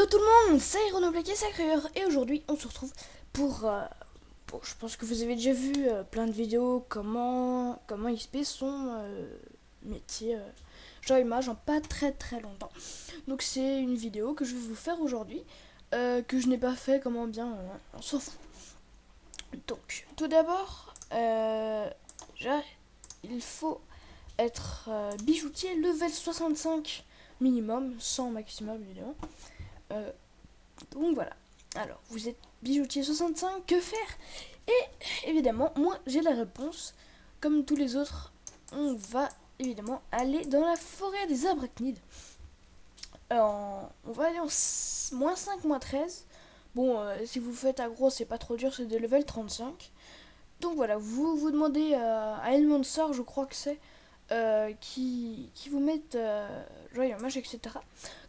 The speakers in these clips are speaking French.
tout le monde, c'est Renoblack et Sacreur et aujourd'hui on se retrouve pour, je pense que vous avez déjà vu plein de vidéos comment XP son métier genre image en pas très très longtemps. Donc c'est une vidéo que je vais vous faire aujourd'hui que je n'ai pas fait comment bien, on s'en fout. Donc tout d'abord il faut être bijoutier level 65 minimum, 100 maximum évidemment. Donc voilà. Alors, vous êtes bijoutier 65, que faire? Et évidemment, moi j'ai la réponse. Comme tous les autres, on va évidemment aller dans la forêt des arachnides. On va aller en moins 5, moins 13. Bon, si vous faites aggro, c'est pas trop dur, c'est des level 35. Donc voilà, vous vous demandez à Elmonster, je crois que c'est, qui vous mettent joyeux mage, etc.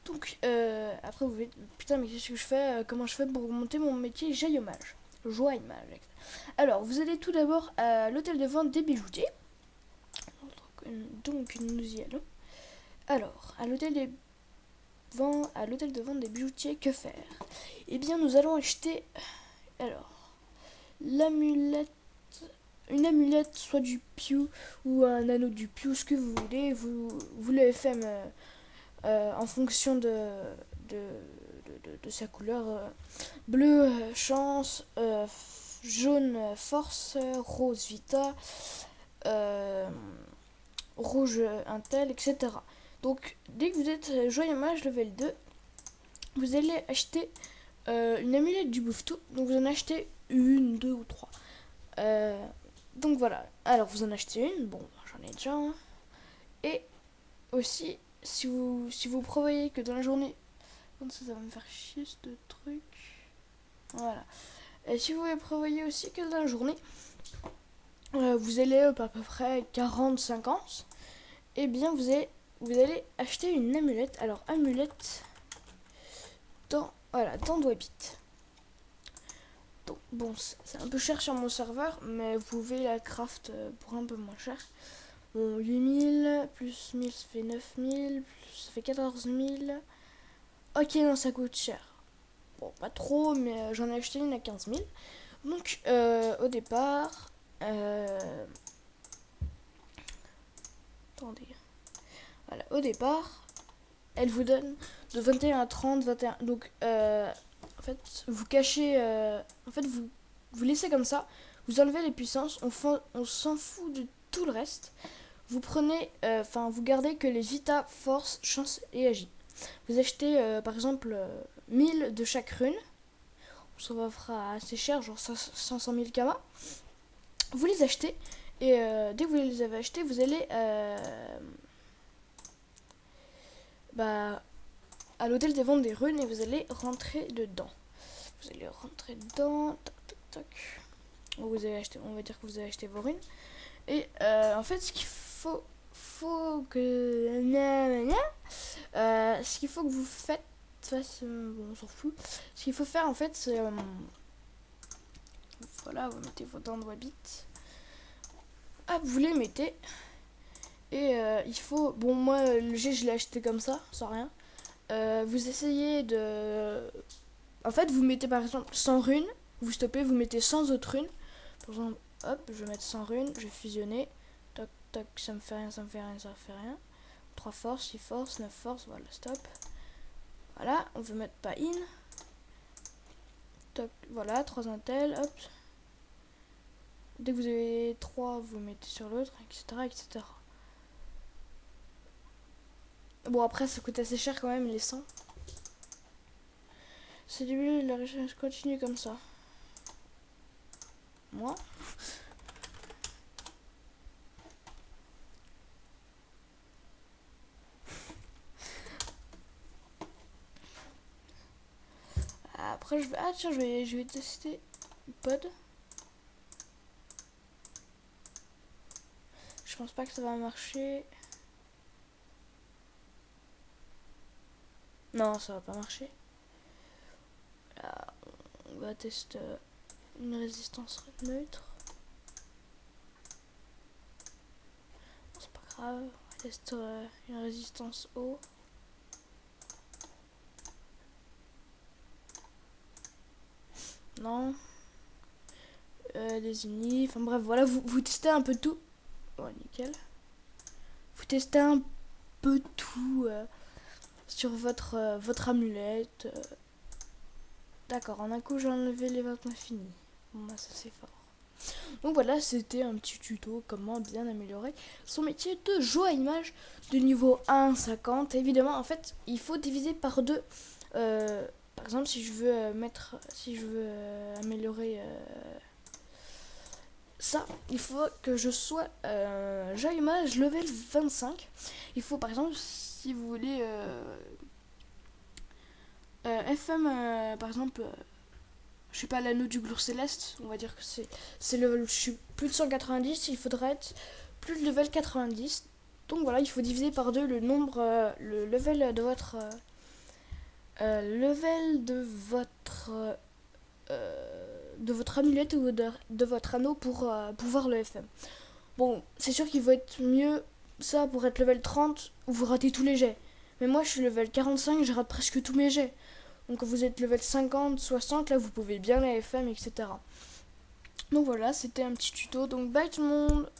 Donc après vous dites putain mais qu'est-ce que je fais, comment je fais pour monter mon métier joyeux mage, joyeux mage. Alors vous allez tout d'abord à l'hôtel de vente des bijoutiers. Donc nous y allons. Alors à l'hôtel de vente des bijoutiers, que faire? Eh bien nous allons acheter alors l'amulette, une amulette, soit du Pew ou un anneau du Pew, ce que vous voulez. Vous l'avez fait en fonction de sa couleur. Bleu, chance, jaune, force, rose, vita, euh, rouge, intel, etc. Donc, dès que vous êtes joyeux mage level 2, vous allez acheter une amulette du Bouffe-Tout. Donc, vous en achetez une, deux ou trois. Donc voilà, alors vous en achetez une, bon j'en ai déjà un. Et aussi, si vous prévoyez que dans la journée, ça va me faire chier ce truc. Voilà. Et si vous prévoyez aussi que dans la journée, vous allez à peu près 40-50, et bien vous allez acheter une amulette. Alors amulette dans Dwebit. Donc bon, c'est un peu cher sur mon serveur, mais vous pouvez la craft pour un peu moins cher. Bon, 8000 plus 1000 ça fait 9000, ça fait 14000. Ok, non, ça coûte cher. Bon, pas trop, mais j'en ai acheté une à 15000. Donc, au départ. Attendez. Voilà, au départ, elle vous donne de 21 à 30, 21. Donc, en fait, vous cachez. En fait, vous laissez comme ça. Vous enlevez les puissances. On s'en fout de tout le reste. Vous prenez. Vous gardez que les vita, force, chance et agi. Vous achetez, par exemple, 1000 de chaque rune. Ça va fera assez cher, genre 500 000 kamas. Vous les achetez. Et dès que vous les avez achetés, vous allez à l'hôtel des ventes des runes et vous allez rentrer dedans. Vous allez rentrer dedans. Tac, tac, tac. Vous avez acheté, on va dire que vous avez acheté vos runes. Et en fait, ce qu'il faut que. Ce qu'il faut que vous faites. Bon, on s'en fout. Ce qu'il faut faire en fait, c'est. Voilà, vous mettez vos dents de Wabit. Hop, vous les mettez. Et il faut. Bon, moi, le G, je l'ai acheté comme ça, sans rien. Vous essayez de. En fait, vous mettez par exemple 100 runes. Vous stoppez, vous mettez 100 autres runes. Par exemple, hop, je vais mettre 100 runes, je vais fusionner. Toc, toc, ça me fait rien, ça me fait rien, ça me fait rien. 3 forces, 6 forces, 9 forces, voilà, stop. Voilà, on veut mettre pas in. Toc, voilà, 3 intels, hop. Dès que vous avez 3, vous mettez sur l'autre, etc., etc. Bon, après, ça coûte assez cher quand même, les 100. C'est du milieu de la recherche continue comme ça. Moi. Après, je vais tester Pod. Je pense pas que ça va marcher. Non, ça va pas marcher. Là, on va tester une résistance neutre. Non, c'est pas grave. On va tester une résistance haut. Non. Des unis. Enfin bref, voilà, vous testez un peu tout. Ouais, nickel. Vous testez un peu tout sur votre amulette. D'accord, en un coup j'ai enlevé les vêtements finis. Bon bah ça c'est fort. Donc voilà, c'était un petit tuto comment bien améliorer son métier de joueur à image de niveau 1 à 50. Évidemment, en fait, il faut diviser par deux. Par exemple, si je veux améliorer ça, il faut que je sois joueur à image level 25. Il faut par exemple, si vous voulez FM, par exemple, je sais pas, l'anneau du glour céleste, on va dire que c'est level, je suis plus de 190, il faudrait être plus de level 90. Donc voilà, il faut diviser par deux le nombre, le level de votre amulette ou de votre anneau pour pouvoir le FM. Bon, c'est sûr qu'il va être mieux ça pour être level 30 où vous ratez tous les jets. Mais moi je suis level 45, je rate presque tous mes jets. Donc quand vous êtes level 50, 60, là vous pouvez bien les FM, etc. Donc voilà, c'était un petit tuto. Donc bye tout le monde.